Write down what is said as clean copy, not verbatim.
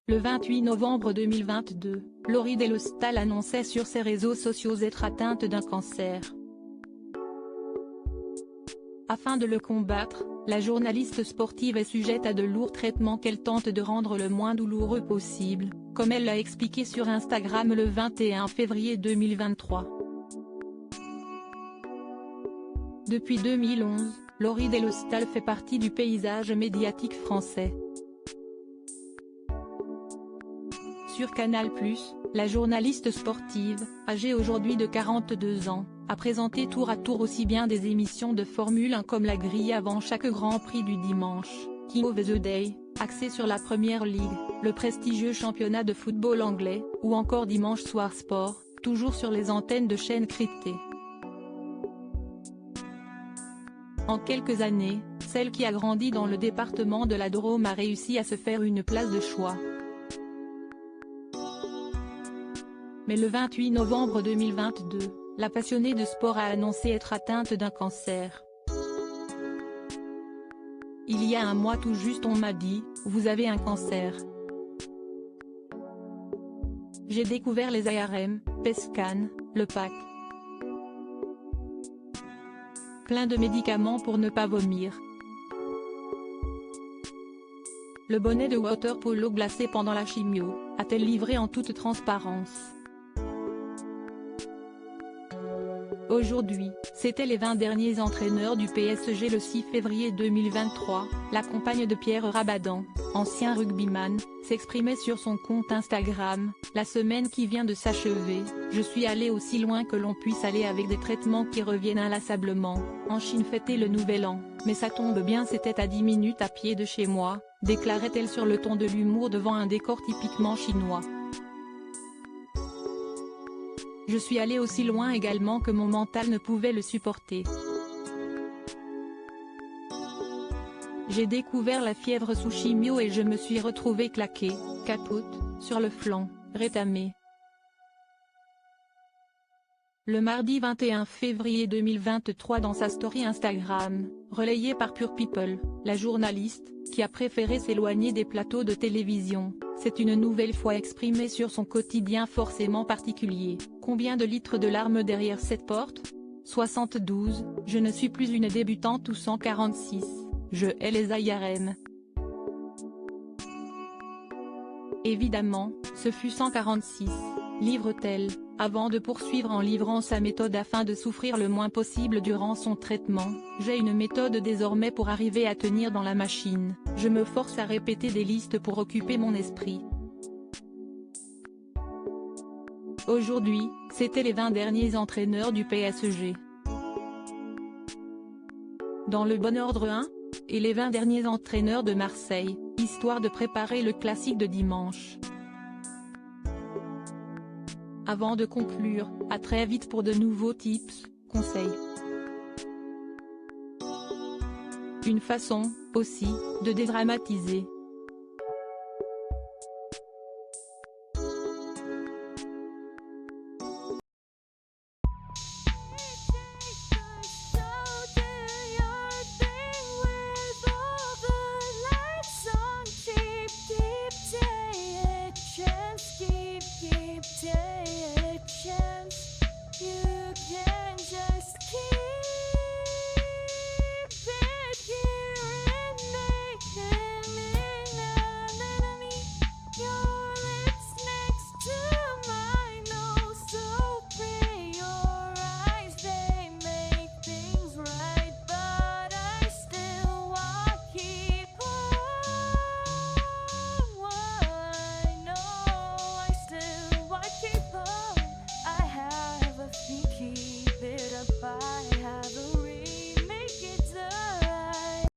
Le 28 novembre 2022, Laurie Delostal annonçait sur ses réseaux sociaux être atteinte d'un cancer. Afin de le combattre, la journaliste sportive est sujette à de lourds traitements qu'elle tente de rendre le moins douloureux possible, comme elle l'a expliqué sur Instagram le 21 février 2023. Depuis 2011, Laurie Delostal fait partie du paysage médiatique français. Sur Canal+, la journaliste sportive, âgée aujourd'hui de 42 ans, a présenté tour à tour aussi bien des émissions de Formule 1 comme la grille avant chaque Grand Prix du dimanche, King of the Day, axé sur la Premier League, le prestigieux championnat de football anglais, ou encore Dimanche Soir Sport, toujours sur les antennes de chaînes cryptées. En quelques années, celle qui a grandi dans le département de la Drôme a réussi à se faire une place de choix. Mais le 28 novembre 2022, la passionnée de sport a annoncé être atteinte d'un cancer. Il y a un mois tout juste on m'a dit, vous avez un cancer. J'ai découvert les ARM, PET-scan, le PAC. Plein de médicaments pour ne pas vomir. Le bonnet de water polo glacé pendant la chimio, a-t-elle livré en toute transparence. Aujourd'hui, c'était les 20 derniers entraîneurs du PSG le 6 février 2023, la compagne de Pierre Rabadan, ancien rugbyman, s'exprimait sur son compte Instagram, la semaine qui vient de s'achever, je suis allée aussi loin que l'on puisse aller avec des traitements qui reviennent inlassablement, en Chine fêter le nouvel an, mais ça tombe bien c'était à 10 minutes à pied de chez moi, déclarait-elle sur le ton de l'humour devant un décor typiquement chinois. Je suis allée aussi loin également que mon mental ne pouvait le supporter. J'ai découvert la fièvre sous chimio et je me suis retrouvée claquée, capote, sur le flanc, rétamée. Le mardi 21 février 2023 dans sa story Instagram, relayée par Pure People, la journaliste, qui a préféré s'éloigner des plateaux de télévision, s'est une nouvelle fois exprimée sur son quotidien forcément particulier. Combien de litres de larmes derrière cette porte ? 72, je ne suis plus une débutante ou 146, je hais les ARM. Évidemment, ce fut 146, livre-t-elle, avant de poursuivre en livrant sa méthode afin de souffrir le moins possible durant son traitement. J'ai une méthode désormais pour arriver à tenir dans la machine, je me force à répéter des listes pour occuper mon esprit. Aujourd'hui, c'était les 20 derniers entraîneurs du PSG. Dans le bon ordre 1, et les 20 derniers entraîneurs de Marseille, histoire de préparer le classique de dimanche. Avant de conclure, à très vite pour de nouveaux tips, conseils. Une façon, aussi, de dédramatiser.